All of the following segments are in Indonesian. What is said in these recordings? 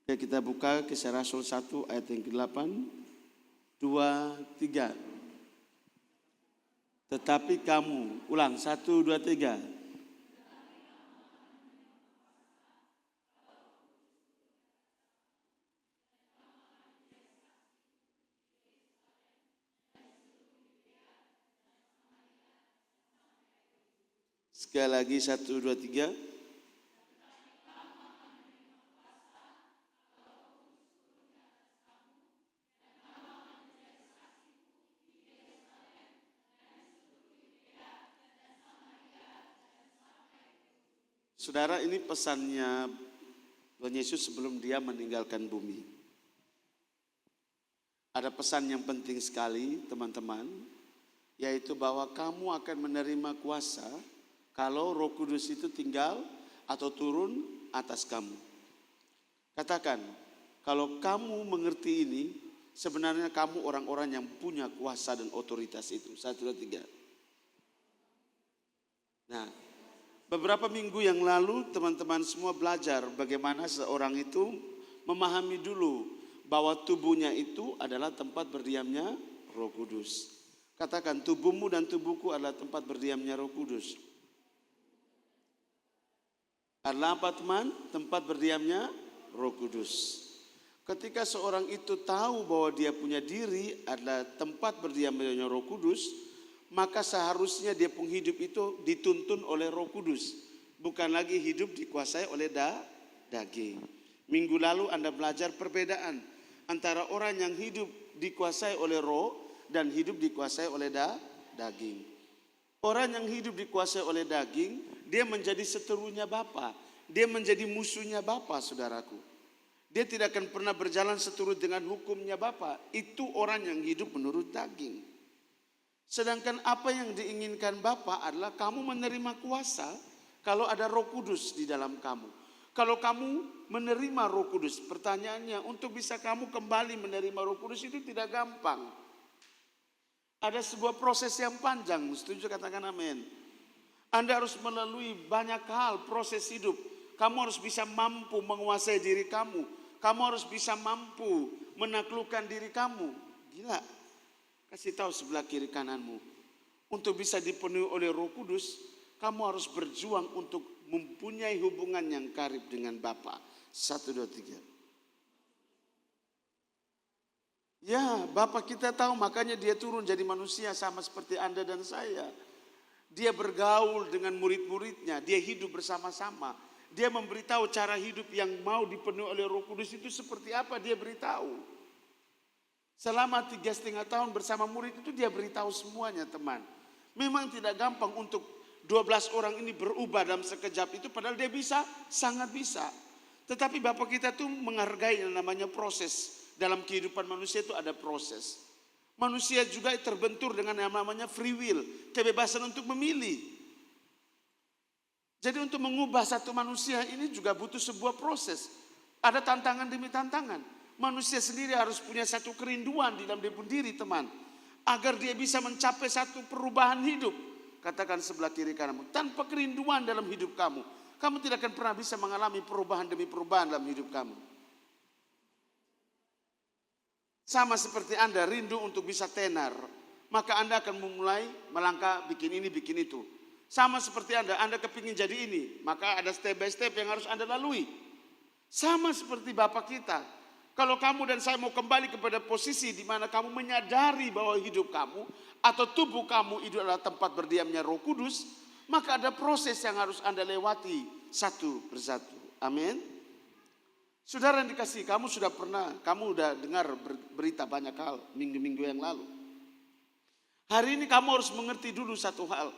Ya, kita buka Kisah Rasul 1 ayat yang ke-8, 2, 3. Tetapi kamu, ulang 1, 2, 3. Sekali lagi 1, 2, 3. Saudara, ini pesannya Tuhan Yesus sebelum dia meninggalkan bumi. Ada pesan yang penting sekali teman-teman, yaitu bahwa kamu akan menerima kuasa kalau Roh Kudus itu tinggal atau turun atas kamu. Katakan, kalau kamu mengerti ini, sebenarnya kamu orang-orang yang punya kuasa dan otoritas itu. 1, 2, 3. Nah, beberapa minggu yang lalu teman-teman semua belajar bagaimana seorang itu memahami dulu bahwa tubuhnya itu adalah tempat berdiamnya Roh Kudus. Katakan, tubuhmu dan tubuhku adalah tempat berdiamnya Roh Kudus. Adalah apa teman? Tempat berdiamnya Roh Kudus. Ketika seorang itu tahu bahwa dia punya diri adalah tempat berdiamnya Roh Kudus, maka seharusnya dia pun hidup itu dituntun oleh Roh Kudus. Bukan lagi hidup dikuasai oleh daging. Minggu lalu Anda belajar perbedaan antara orang yang hidup dikuasai oleh roh dan hidup dikuasai oleh daging. Orang yang hidup dikuasai oleh daging, dia menjadi seterunya Bapa. Dia menjadi musuhnya Bapa, saudaraku. Dia tidak akan pernah berjalan seturut dengan hukumnya Bapa. Itu orang yang hidup menurut daging. Sedangkan apa yang diinginkan Bapa adalah kamu menerima kuasa kalau ada Roh Kudus di dalam kamu. Kalau kamu menerima Roh Kudus, pertanyaannya untuk bisa kamu kembali menerima Roh Kudus itu tidak gampang. Ada sebuah proses yang panjang, setuju katakan amin. Anda harus melalui banyak hal proses hidup. Kamu harus bisa mampu menguasai diri kamu. Kamu harus bisa mampu menaklukkan diri kamu. Gila. Kasih tahu sebelah kiri kananmu. Untuk bisa dipenuhi oleh Roh Kudus, kamu harus berjuang untuk mempunyai hubungan yang karib dengan Bapa. 1, 2, 3. Ya, Bapa kita tahu, makanya dia turun jadi manusia sama seperti Anda dan saya. Dia bergaul dengan murid-muridnya, dia hidup bersama-sama. Dia memberitahu cara hidup yang mau dipenuhi oleh Roh Kudus itu seperti apa, dia beritahu. Selama 3,5 tahun bersama murid itu dia beritahu semuanya, teman. Memang tidak gampang untuk 12 orang ini berubah dalam sekejap itu, padahal dia bisa, sangat bisa. Tetapi Bapak kita tuh menghargai yang namanya proses. Dalam kehidupan manusia itu ada proses. Manusia juga terbentur dengan yang namanya free will, kebebasan untuk memilih. Jadi untuk mengubah satu manusia ini juga butuh sebuah proses. Ada tantangan demi tantangan. Manusia sendiri harus punya satu kerinduan di dalam diri teman. Agar dia bisa mencapai satu perubahan hidup. Katakan sebelah kiri kananmu, tanpa kerinduan dalam hidup kamu, kamu tidak akan pernah bisa mengalami perubahan demi perubahan dalam hidup kamu. Sama seperti Anda rindu untuk bisa tenar, maka Anda akan memulai melangkah bikin ini, bikin itu. Sama seperti Anda kepingin jadi ini, maka ada step by step yang harus Anda lalui. Sama seperti Bapak kita. Kalau kamu dan saya mau kembali kepada posisi di mana kamu menyadari bahwa hidup kamu atau tubuh kamu itu adalah tempat berdiamnya Roh Kudus, maka ada proses yang harus Anda lewati satu persatu. Amin. Saudara yang dikasihi, kamu sudah dengar berita banyak hal minggu-minggu yang lalu. Hari ini kamu harus mengerti dulu satu hal.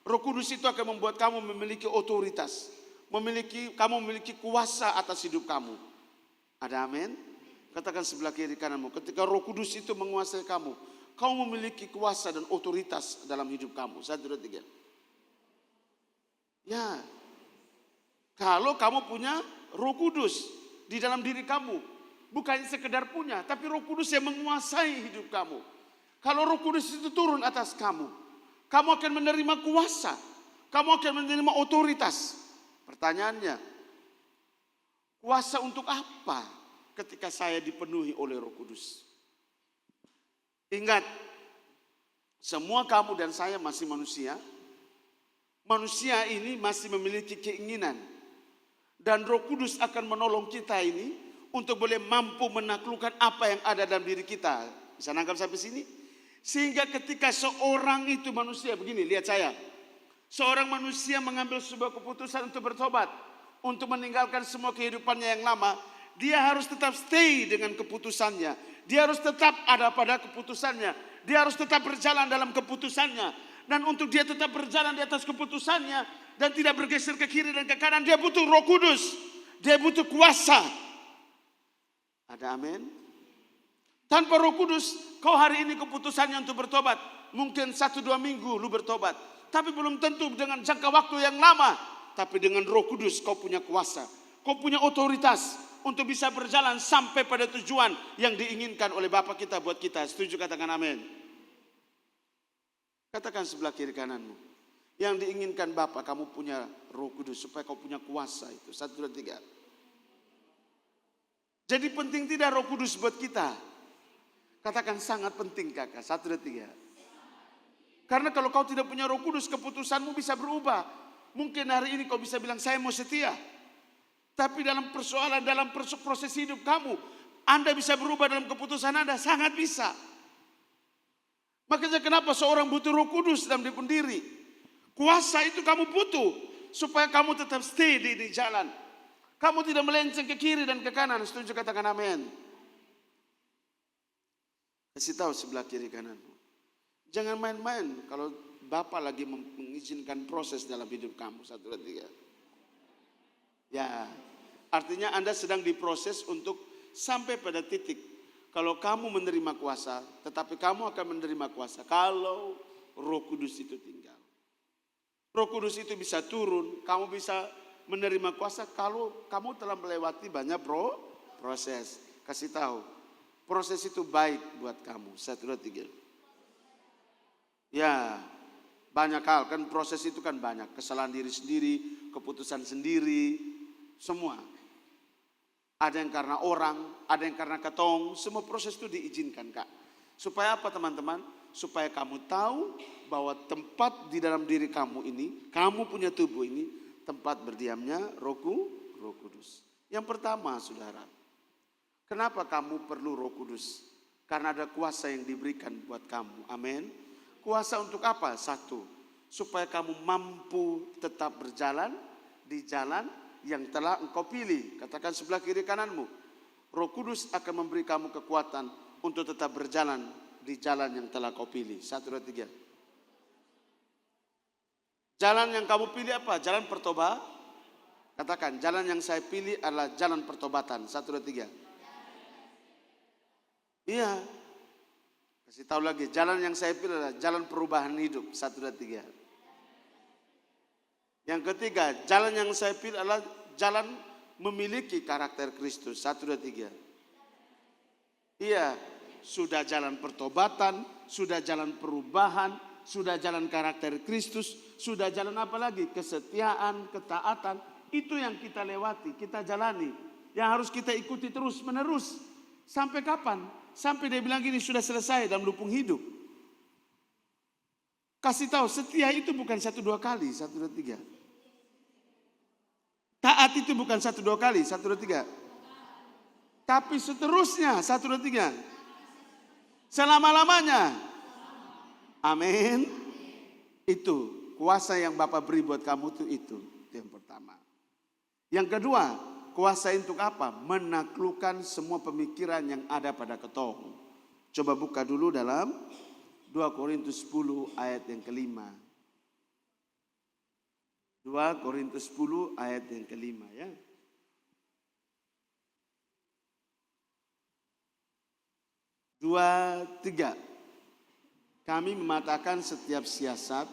Roh Kudus itu akan membuat kamu memiliki otoritas, kamu memiliki kuasa atas hidup kamu. Ada amin? Katakan sebelah kiri kananmu, ketika Roh Kudus itu menguasai kamu, kamu memiliki kuasa dan otoritas dalam hidup kamu. 1, 2, 3. Ya, kalau kamu punya Roh Kudus di dalam diri kamu, bukan sekedar punya, tapi Roh Kudus yang menguasai hidup kamu. Kalau Roh Kudus itu turun atas kamu, kamu akan menerima kuasa, kamu akan menerima otoritas. Pertanyaannya, kuasa untuk apa? ketika saya dipenuhi oleh Roh Kudus. Ingat, semua kamu dan saya masih manusia. Manusia ini masih memiliki keinginan. Dan Roh Kudus akan menolong kita ini untuk boleh mampu menaklukkan apa yang ada dalam diri kita. Bisa nangkap sampai sini? Sehingga ketika seorang itu manusia, begini, lihat saya. Seorang manusia mengambil sebuah keputusan untuk bertobat. Untuk meninggalkan semua kehidupannya yang lama. Dia harus tetap stay dengan keputusannya. Dia harus tetap ada pada keputusannya. Dia harus tetap berjalan dalam keputusannya. Dan untuk dia tetap berjalan di atas keputusannya dan tidak bergeser ke kiri dan ke kanan, dia butuh Roh Kudus. Dia butuh kuasa. Ada amin? Tanpa Roh Kudus, kau hari ini keputusannya untuk bertobat. Mungkin 1-2 minggu lu bertobat. Tapi belum tentu dengan jangka waktu yang lama. Tapi dengan Roh Kudus kau punya kuasa. Kau punya otoritas untuk bisa berjalan sampai pada tujuan yang diinginkan oleh Bapa kita buat kita. Setuju, katakan amin. Katakan sebelah kiri kananmu. Yang diinginkan Bapa, kamu punya Roh Kudus supaya kau punya kuasa itu. 1, 2, 3. Jadi penting tidak Roh Kudus buat kita? Katakan sangat penting, kakak. 1, 2, 3. Karena kalau kau tidak punya Roh Kudus, keputusanmu bisa berubah. Mungkin hari ini kau bisa bilang saya mau setia. Tapi dalam persoalan, dalam proses hidup kamu, Anda bisa berubah dalam keputusan Anda. Sangat bisa. Makanya kenapa seorang butuh Roh Kudus dalam diri. Kuasa itu kamu butuh supaya kamu tetap stay di jalan. Kamu tidak melenceng ke kiri dan ke kanan. Setuju, katakan amin. Kasih tahu sebelah kiri kananmu. Jangan main-main kalau Bapak lagi mengizinkan proses dalam hidup kamu. 1, 2, 3. Ya, artinya Anda sedang diproses untuk sampai pada titik. Kalau kamu menerima kuasa, tetapi kamu akan menerima kuasa kalau Roh Kudus itu tinggal. Roh Kudus itu bisa turun, kamu bisa menerima kuasa kalau kamu telah melewati banyak proses. Kasih tahu, proses itu baik buat kamu. 1, 2, 3. Ya, banyak hal kan, proses itu kan banyak. Kesalahan diri sendiri, keputusan sendiri, semua. Ada yang karena orang, ada yang karena ketong. Semua proses itu diizinkan, Kak. Supaya apa, teman-teman? Supaya kamu tahu bahwa tempat di dalam diri kamu ini, kamu punya tubuh ini, tempat berdiamnya Roh Kudus. Yang pertama, saudara, kenapa kamu perlu Roh Kudus? Karena ada kuasa yang diberikan buat kamu. Amin. Kuasa untuk apa? 1, supaya kamu mampu tetap berjalan di jalan yang telah engkau pilih. Katakan sebelah kiri kananmu. Roh Kudus akan memberi kamu kekuatan untuk tetap berjalan di jalan yang telah kau pilih. 1, 2, 3. Jalan yang kamu pilih apa? Jalan pertobatan. Katakan, jalan yang saya pilih adalah jalan pertobatan. 1, 2, 3. Iya. Kasih tahu lagi, jalan yang saya pilih adalah jalan perubahan hidup. 1, 2, 3. Yang ketiga, jalan yang saya pilih adalah jalan memiliki karakter Kristus. 1, 2, 3. Iya, sudah jalan pertobatan, sudah jalan perubahan, sudah jalan karakter Kristus, sudah jalan apa lagi? Kesetiaan, ketaatan. Itu yang kita lewati, kita jalani. Yang harus kita ikuti terus menerus. Sampai kapan? Sampai dia bilang gini, sudah selesai dalam lupung hidup. Kasih tahu, setia itu bukan 1-2 kali. 1, 2, 3. Taat itu bukan 1-2 kali, 1, 2, 3. Tapi seterusnya, 1, 2, 3. Selama-lamanya. Amin. Itu kuasa yang Bapak beri buat kamu tuh itu yang pertama. Yang kedua, kuasa untuk apa? Menaklukkan semua pemikiran yang ada pada ketong. Coba buka dulu dalam 2 Korintus 10 ayat yang kelima. 2 Korintus 10 ayat yang kelima ya. Dua, tiga. Kami mematahkan setiap siasat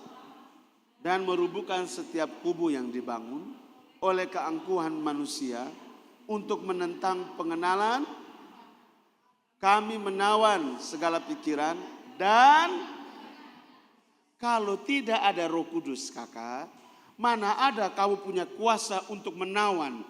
dan merubuhkan setiap kubu yang dibangun oleh keangkuhan manusia untuk menentang pengenalan. Kami menawan segala pikiran dan kalau tidak ada Roh Kudus, kakak, mana ada kamu punya kuasa untuk menawan,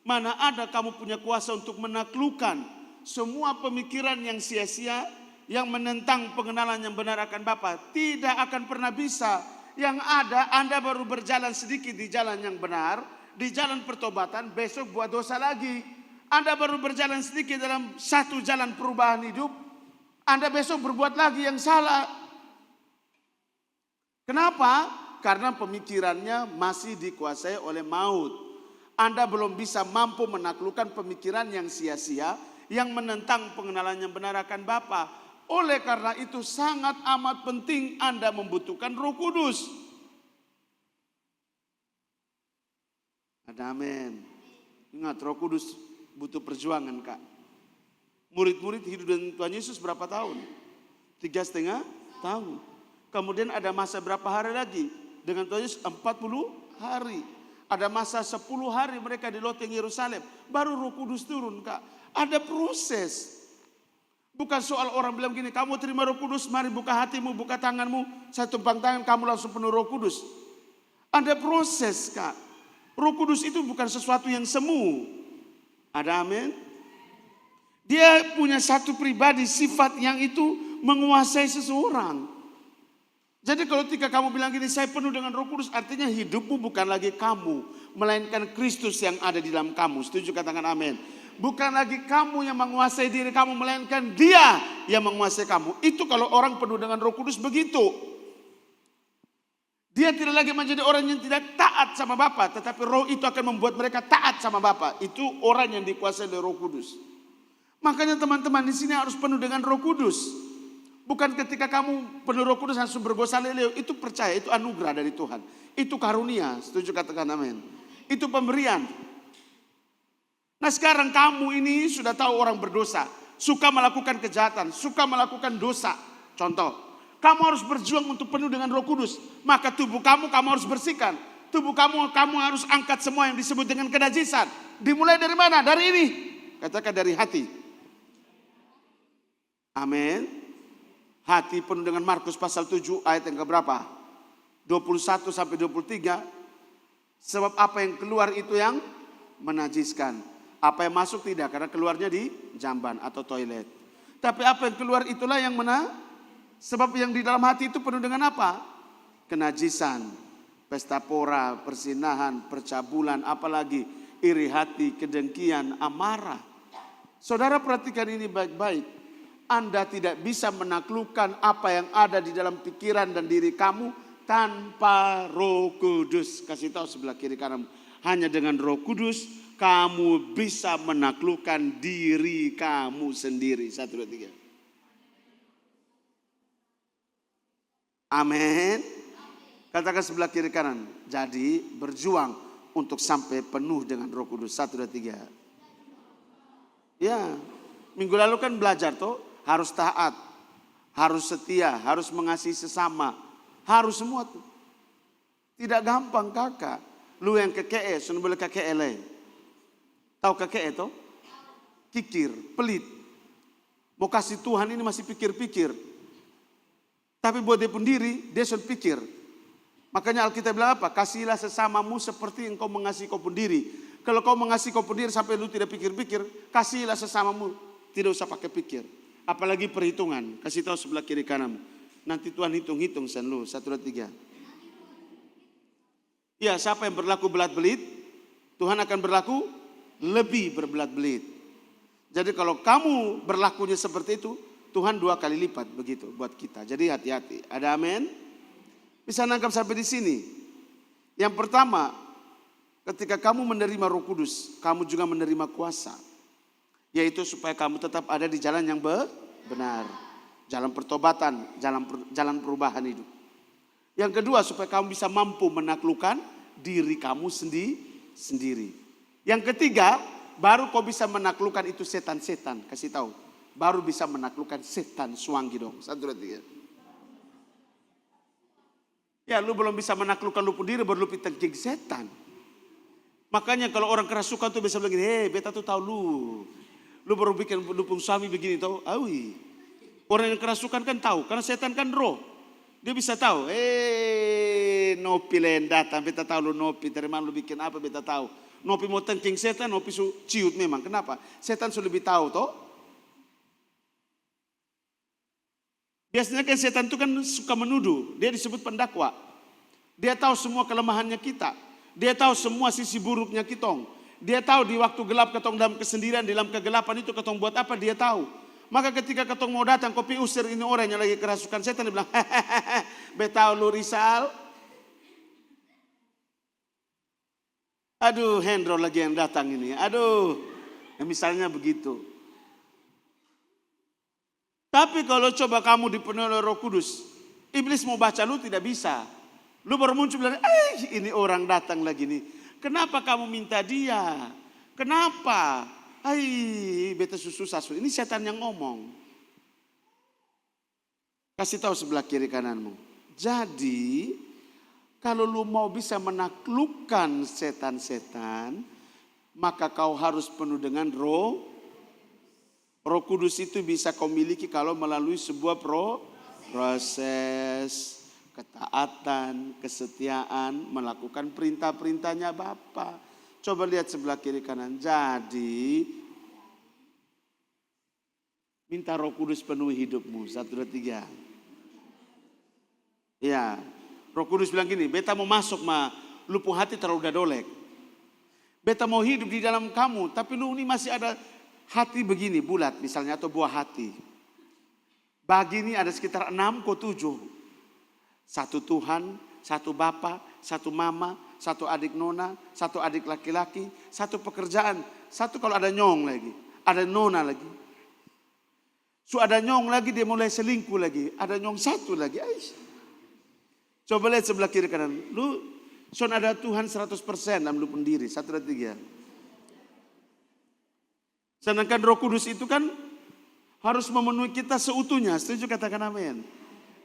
Mana ada kamu punya kuasa untuk menaklukkan semua pemikiran yang sia-sia, yang menentang pengenalan yang benar akan Bapa. Tidak akan pernah bisa. Yang ada Anda baru berjalan sedikit di jalan yang benar, di jalan pertobatan, besok buat dosa lagi. Anda baru berjalan sedikit dalam satu jalan perubahan hidup, Anda besok berbuat lagi yang salah. Kenapa? Karena pemikirannya masih dikuasai oleh maut. Anda belum bisa mampu menaklukkan pemikiran yang sia-sia, yang menentang pengenalan yang benar akan Bapa. Oleh karena itu sangat amat penting Anda membutuhkan Roh Kudus. Ada amin. Ingat, Roh Kudus butuh perjuangan, Kak. Murid-murid hidup dengan Tuhan Yesus berapa tahun? 3,5 tahun. Kemudian ada masa berapa hari lagi? Dengan Tuhan Yesus 40 hari. Ada masa 10 hari mereka di loteng Yerusalem. Baru Roh Kudus turun, Kak. Ada proses. Bukan soal orang bilang gini, kamu terima Roh Kudus, mari buka hatimu, buka tanganmu, saya tumpang tangan, kamu langsung penuh Roh Kudus. Ada proses, Kak. Roh Kudus itu bukan sesuatu yang semu. Ada amin? Dia punya satu pribadi, sifat yang itu menguasai seseorang. Jadi kalau ketika kamu bilang gini, saya penuh dengan Roh Kudus, artinya hidupmu bukan lagi kamu, melainkan Kristus yang ada di dalam kamu. Setuju, katakan amin. Bukan lagi kamu yang menguasai diri kamu, melainkan Dia yang menguasai kamu. Itu kalau orang penuh dengan Roh Kudus begitu. Dia tidak lagi menjadi orang yang tidak taat sama Bapa, tetapi Roh itu akan membuat mereka taat sama Bapa. Itu orang yang dikuasai oleh Roh Kudus. Makanya teman-teman di sini harus penuh dengan Roh Kudus. Bukan ketika kamu penuh Roh Kudus langsung bergosah leleo. Itu percaya, itu anugerah dari Tuhan. Itu karunia, setuju katakan amin. Itu pemberian. Nah sekarang kamu ini sudah tahu orang berdosa, suka melakukan kejahatan, suka melakukan dosa. Contoh, kamu harus berjuang untuk penuh dengan Roh Kudus. Maka tubuh kamu harus bersihkan. Tubuh kamu harus angkat semua yang disebut dengan kenajisan. Dimulai dari mana? Dari ini. Katakan dari hati. Amin. Hati penuh dengan Markus pasal 7 ayat yang keberapa? 21 sampai 23. Sebab apa yang keluar itu yang menajiskan. Apa yang masuk tidak, karena keluarnya di jamban atau toilet. Tapi apa yang keluar itulah yang sebab yang di dalam hati itu penuh dengan apa? Kenajisan, pesta pora, persinahan, percabulan, apalagi iri hati, kedengkian, amarah. Saudara perhatikan ini baik-baik. Anda tidak bisa menaklukkan apa yang ada di dalam pikiran dan diri kamu tanpa Roh Kudus. Kasih tahu sebelah kiri kanan. Hanya dengan Roh Kudus kamu bisa menaklukkan diri kamu sendiri. 1, 2, 3. Amin. Katakan sebelah kiri kanan. Jadi berjuang untuk sampai penuh dengan Roh Kudus. 1, 2, 3. Ya, minggu lalu kan belajar toh. Harus taat, harus setia, harus mengasihi sesama. Harus semua tuh. Tidak gampang kakak. Lu yang kekee, sun boleh kekee leh. Tahu kakek itu? Kikir, pelit. Mau kasih Tuhan ini masih pikir-pikir. Tapi buat dia pun diri, dia sudah pikir. Makanya Alkitab bilang apa? Kasihilah sesamamu seperti engkau mengasihi kau pun diri. Kalau kau mengasihi kau pun diri sampai lu tidak pikir-pikir, kasihilah sesamamu. Tidak usah pakai pikir. Apalagi perhitungan. Kasih tahu sebelah kiri kanan. Nanti Tuhan hitung-hitung sen lu. 1, 2, 3. Ya, siapa yang berlaku belat-belit, Tuhan akan berlaku lebih berbelat-belit. Jadi kalau kamu berlakunya seperti itu, Tuhan 2 kali lipat begitu buat kita. Jadi hati-hati. Ada amin? Bisa nangkap sampai di sini. Yang pertama, ketika kamu menerima Roh Kudus, kamu juga menerima kuasa. Yaitu supaya kamu tetap ada di jalan yang benar. Jalan pertobatan, jalan perubahan hidup. Yang kedua, supaya kamu bisa mampu menaklukkan diri kamu sendiri. Yang ketiga, baru kau bisa menaklukkan itu setan-setan. Kasih tahu, baru bisa menaklukkan setan suanggi dong. 1, 2, 3. Ya, lu belum bisa menaklukkan lu sendiri, baru lu pitengking setan. Makanya kalau orang kerasukan tuh bisa bilang gini, beta tuh tahu lu. Lu baru bikin lu pun suami begini tahu. Awi. Orang yang kerasukan kan tahu, karena setan kan roh. Dia bisa tahu, nopi len datang, beta tahu lu nopi, dari mana lu bikin apa beta tahu. Nopi mau tengking setan, nopi su ciut memang. Kenapa? Setan sudah lebih tahu toh. Biasanya kan setan itu kan suka menuduh. Dia disebut pendakwa. Dia tahu semua kelemahannya kita. Dia tahu semua sisi buruknya kitong. Dia tahu di waktu gelap ketong dalam kesendirian, dalam kegelapan itu ketong buat apa, dia tahu. Maka ketika ketong mau datang, kopi usir ini orang yang lagi kerasukan setan, dia bilang, hehehe, betau lu risal. Aduh, Hendro lagi yang datang ini. Aduh, ya misalnya begitu. Tapi kalau coba kamu dipenuhi oleh Roh Kudus, iblis mau baca lu tidak bisa. Lu baru muncul bilang, ini orang datang lagi nih. Kenapa kamu minta dia? Kenapa? Beta susu sasu. Ini setan yang ngomong. Kasih tahu sebelah kiri kananmu. Jadi, kalau lu mau bisa menaklukkan setan-setan, maka kau harus penuh dengan Roh Kudus. Itu bisa kau miliki kalau melalui sebuah proses ketaatan, kesetiaan, melakukan perintah-perintahnya Bapa. Coba lihat sebelah kiri kanan. Jadi, minta Roh Kudus penuhi hidupmu. 1, 2, 3. Ya, Roh Kudus bilang gini, beta mau masuk lu pun hati terlalu dadolek. Beta mau hidup di dalam kamu, tapi lu ini masih ada hati begini, bulat misalnya, atau buah hati. Bagi ini ada sekitar 6 ke 7. 1 Tuhan, 1 Bapa, 1 Mama, 1 adik nona, 1 adik laki-laki, 1 pekerjaan, 1 kalau ada nyong lagi, ada nona lagi. Ada nyong lagi, dia mulai selingkuh lagi, ada nyong 1 lagi. Coba lihat sebelah kiri kanan. Lu ada Tuhan 100% dalam lu pendiri. 1, 2, 3. Sedangkan Roh Kudus itu kan harus memenuhi kita seutuhnya. Setuju, katakan amin.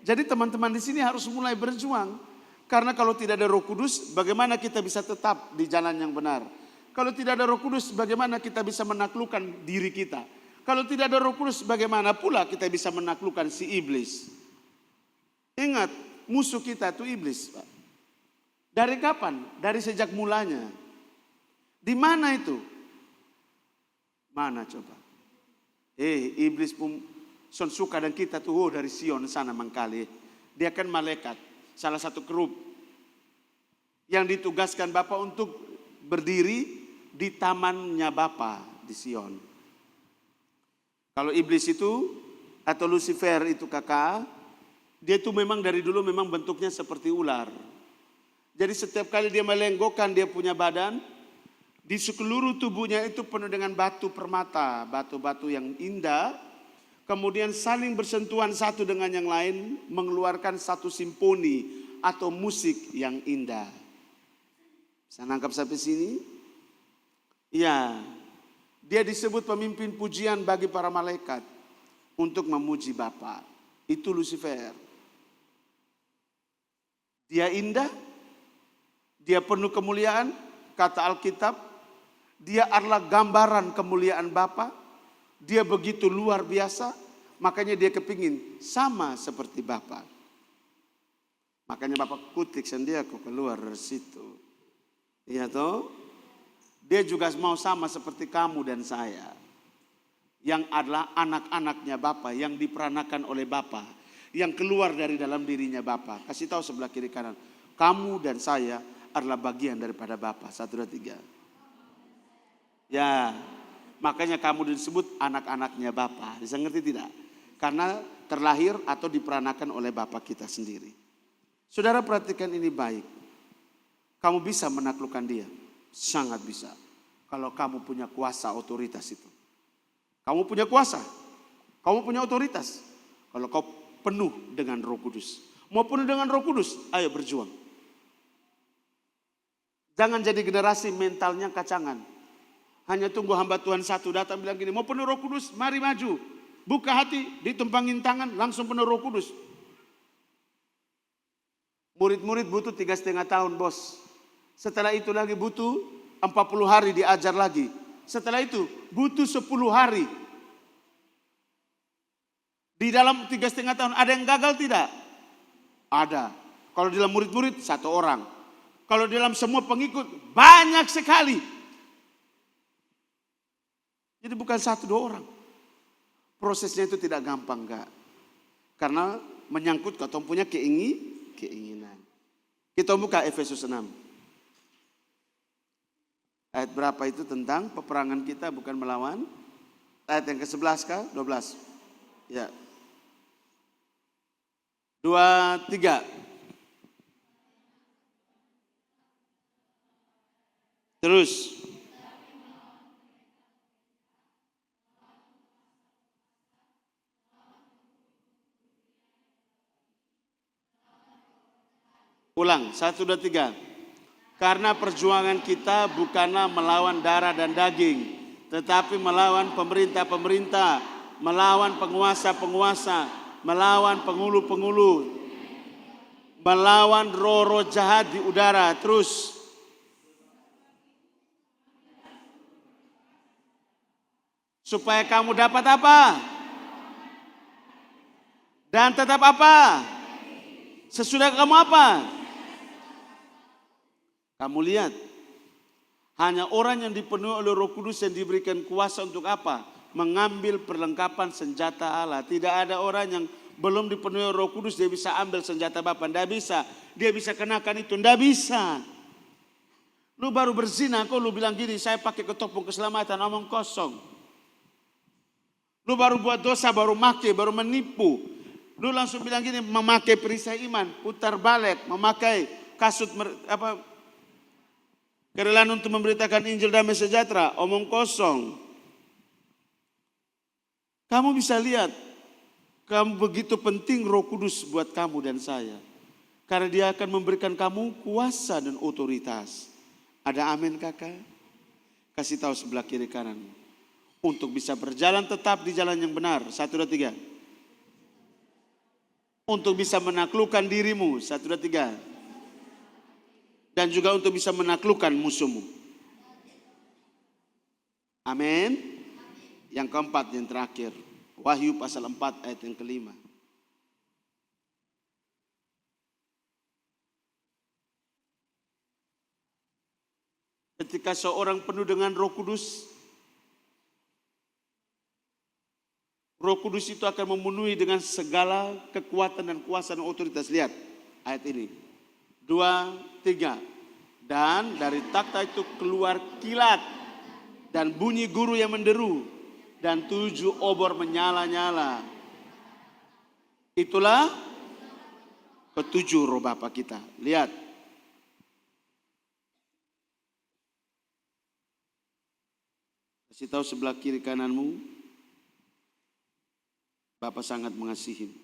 Jadi teman-teman di sini harus mulai berjuang. Karena kalau tidak ada Roh Kudus, bagaimana kita bisa tetap di jalan yang benar? Kalau tidak ada Roh Kudus, bagaimana kita bisa menaklukkan diri kita? Kalau tidak ada Roh Kudus, bagaimana pula kita bisa menaklukkan si iblis? Ingat, musuh kita itu iblis, Pak. Dari kapan? Dari sejak mulanya. Di mana itu? Mana coba? Iblis pun suka dan kita tuh dari Sion sana mangkali. Dia kan malaikat, salah satu grup yang ditugaskan Bapa untuk berdiri di tamannya Bapa di Sion. Kalau iblis itu atau Lucifer itu kakak, dia itu memang dari dulu memang bentuknya seperti ular. Jadi setiap kali dia melenggokkan dia punya badan, di seluruh tubuhnya itu penuh dengan batu permata, batu-batu yang indah. Kemudian saling bersentuhan satu dengan yang lain, mengeluarkan satu simfoni atau musik yang indah. Bisa nangkap sampai sini? Ya, dia disebut pemimpin pujian bagi para malaikat untuk memuji Bapa. Itu Lucifer. Dia indah, dia penuh kemuliaan, kata Alkitab. Dia adalah gambaran kemuliaan Bapa. Dia begitu luar biasa, makanya dia kepingin sama seperti Bapa. Makanya Bapa kutik sendiri aku keluar dari situ. Iya toh? Dia juga mau sama seperti kamu dan saya. Yang adalah anak-anaknya Bapa, yang diperanakan oleh Bapa, yang keluar dari dalam dirinya Bapa. Kasih tahu sebelah kiri kanan, kamu dan saya adalah bagian daripada Bapa. 1, 2, 3. Ya, makanya kamu disebut anak-anaknya Bapa. Bisa ngerti tidak? Karena terlahir atau diperanakan oleh Bapa kita sendiri. Saudara perhatikan ini baik. Kamu bisa menaklukkan dia. Sangat bisa. Kalau kamu punya kuasa otoritas itu. Kamu punya kuasa. Kamu punya otoritas. Kalau kau penuh dengan Roh Kudus. Mau penuh dengan Roh Kudus, ayo berjuang. Jangan jadi generasi mentalnya kacangan. Hanya tunggu hamba Tuhan satu datang bilang gini, mau penuh Roh Kudus, mari maju. Buka hati, ditumpangin tangan, langsung penuh Roh Kudus. Murid-murid butuh 3,5 tahun, bos. Setelah itu lagi butuh 40 hari diajar lagi. Setelah itu butuh 10 hari. Di dalam 3,5 tahun ada yang gagal tidak? Ada. Kalau di dalam murid-murid 1 orang. Kalau di dalam semua pengikut banyak sekali. Jadi bukan satu dua orang. Prosesnya itu tidak gampang, enggak. Karena menyangkut katong punya keinginan. Kita buka Efesus 6. Ayat berapa itu tentang peperangan kita bukan melawan. Ayat yang ke-11 kah? 12. Ya. 2, 3. Terus. Ulang, 1, 2, 3. Karena perjuangan kita bukanlah melawan darah dan daging, tetapi melawan pemerintah-pemerintah, melawan penguasa-penguasa, melawan penghulu-penghulu, melawan roh-roh jahat di udara. Terus, supaya kamu dapat apa? Dan tetap apa? Sesudah kamu apa? Kamu lihat, hanya orang yang dipenuhi oleh Roh Kudus yang diberikan kuasa untuk apa? Mengambil perlengkapan senjata Allah. Tidak ada orang yang belum dipenuhi Roh Kudus dia bisa ambil senjata Bapa. Tidak bisa. Dia bisa kenakan itu. Tidak bisa. Lu baru berzina kok lu bilang gini, saya pakai ketopong keselamatan, omong kosong. Lu baru buat dosa, baru baru menipu. Lu langsung bilang gini, memakai perisai iman, putar balik, memakai kasut kerelaan untuk memberitakan Injil damai sejahtera, omong kosong. Kamu bisa lihat, kamu begitu penting Roh Kudus buat kamu dan saya. Karena dia akan memberikan kamu kuasa dan otoritas. Ada amin kakak? Kasih tahu sebelah kiri kanan. Untuk bisa berjalan tetap di jalan yang benar. 1, 2, 3. Untuk bisa menaklukkan dirimu. 1, 2, 3. Dan juga untuk bisa menaklukkan musuhmu. Amin. Yang keempat, yang terakhir. Wahyu pasal 4 ayat yang ke-5. Ketika seorang penuh dengan Roh Kudus, Roh Kudus itu akan memenuhi dengan segala kekuatan dan kuasa dan otoritas. Lihat ayat ini. 2, 3. Dan dari takhta itu keluar kilat dan bunyi guru yang menderu dan 7 obor menyala-nyala. Itulah ketujuh roh Bapa kita. Lihat. Kasih tahu sebelah kiri kananmu, Bapa sangat mengasihi.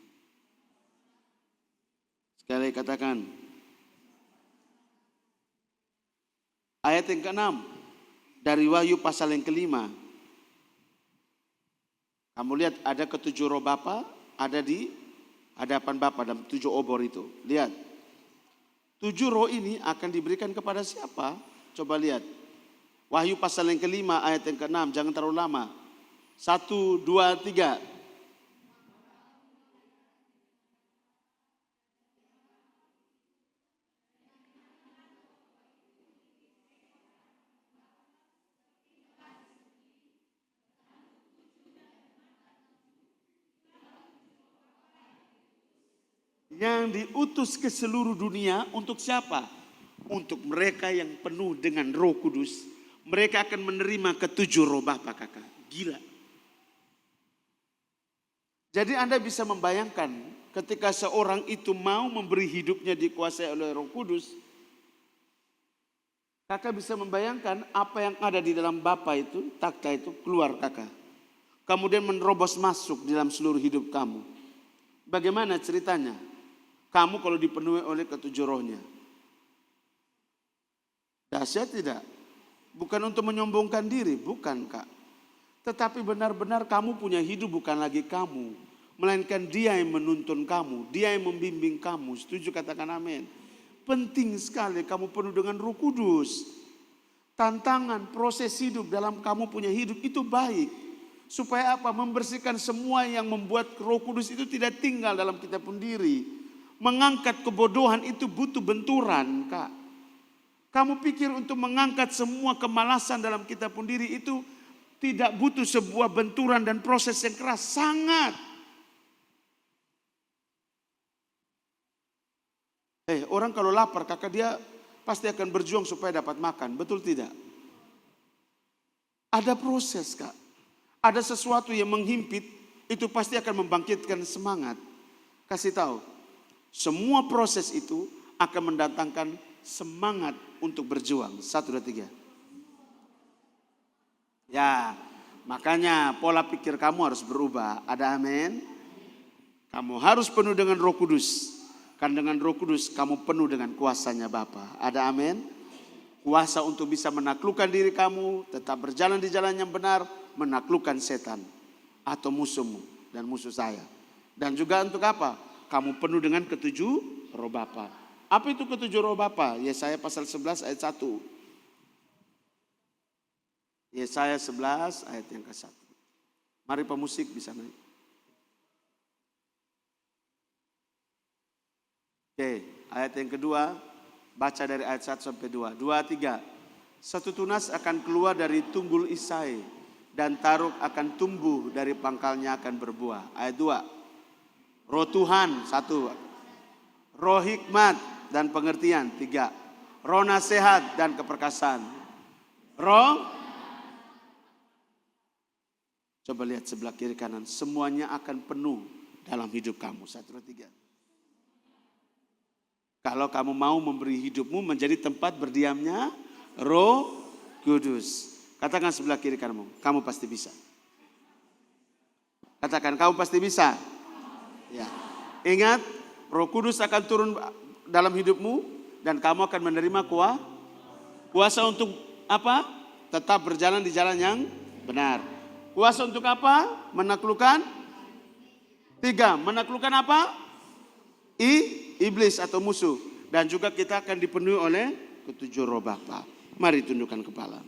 Sekali katakan. Ayat yang ke-6 dari Wahyu pasal yang ke-5. Kamu lihat ada ketujuh roh Bapa ada di hadapan Bapa dalam 7 obor itu. Lihat. 7 roh ini akan diberikan kepada siapa? Coba lihat. Wahyu pasal yang ke-5 ayat yang ke-6. Jangan terlalu lama. 1, 2, 3. Yang diutus ke seluruh dunia untuk siapa? Untuk mereka yang penuh dengan Roh Kudus. Mereka akan menerima ketujuh roh Bapa kakak. Gila. Jadi Anda bisa membayangkan ketika seorang itu mau memberi hidupnya dikuasai oleh Roh Kudus. Kakak bisa membayangkan apa yang ada di dalam Bapa itu, takhta itu keluar kakak. Kemudian menerobos masuk di dalam seluruh hidup kamu. Bagaimana ceritanya? Kamu kalau dipenuhi oleh ketujuh rohnya. Dahsyat tidak? Bukan untuk menyombongkan diri, bukan kak. Tetapi benar-benar kamu punya hidup bukan lagi kamu. Melainkan dia yang menuntun kamu, dia yang membimbing kamu. Setuju katakan amin. Penting sekali kamu penuh dengan Roh Kudus. Tantangan, proses hidup dalam kamu punya hidup itu baik. Supaya apa? Membersihkan semua yang membuat Roh Kudus itu tidak tinggal dalam kita pun diri. Mengangkat kebodohan itu butuh benturan, kak. Kamu pikir untuk mengangkat semua kemalasan dalam kita pun diri itu Tidak butuh sebuah benturan dan proses yang keras, sangat. Orang kalau lapar, kakak dia pasti akan berjuang supaya dapat makan, betul tidak? Ada proses, Kak. Ada sesuatu yang menghimpit, itu pasti akan membangkitkan semangat. Kasih tahu, semua proses itu akan mendatangkan semangat untuk berjuang. 1, 2, 3. Ya, makanya pola pikir kamu harus berubah. Ada amin? Kamu harus penuh dengan Roh Kudus. Karena dengan Roh Kudus kamu penuh dengan kuasanya Bapa. Ada amin? Kuasa untuk bisa menaklukkan diri kamu, tetap berjalan di jalan yang benar, menaklukkan setan atau musuhmu dan musuh saya. Dan juga untuk apa? Kamu penuh dengan ketujuh roh Bapa. Apa itu ketujuh roh Bapa? Yesaya pasal 11 ayat 1. Yesaya 11 ayat yang ke-1. Mari pemusik bisa naik. Oke, ayat yang kedua, baca dari ayat 1 sampai 2. 2, 3. Satu tunas akan keluar dari tunggul Isai, dan taruk akan tumbuh dari pangkalnya akan berbuah. Ayat 2. Roh Tuhan, 1. Roh hikmat dan pengertian, 3. Roh nasihat dan keperkasaan. Roh, coba lihat sebelah kiri kanan, semuanya akan penuh dalam hidup kamu. 1, 2, 3. Kalau kamu mau memberi hidupmu menjadi tempat berdiamnya Roh Kudus. Katakan sebelah kiri kamu pasti bisa. Katakan, kamu pasti bisa. Ya. Ingat, Roh Kudus akan turun dalam hidupmu dan kamu akan menerima kuasa untuk apa? Tetap berjalan di jalan yang benar. Kuasa untuk apa? Menaklukkan. 3, menaklukkan apa? Iblis atau musuh. Dan juga kita akan dipenuhi oleh ketujuh roh Bapa. Mari tundukkan kepala.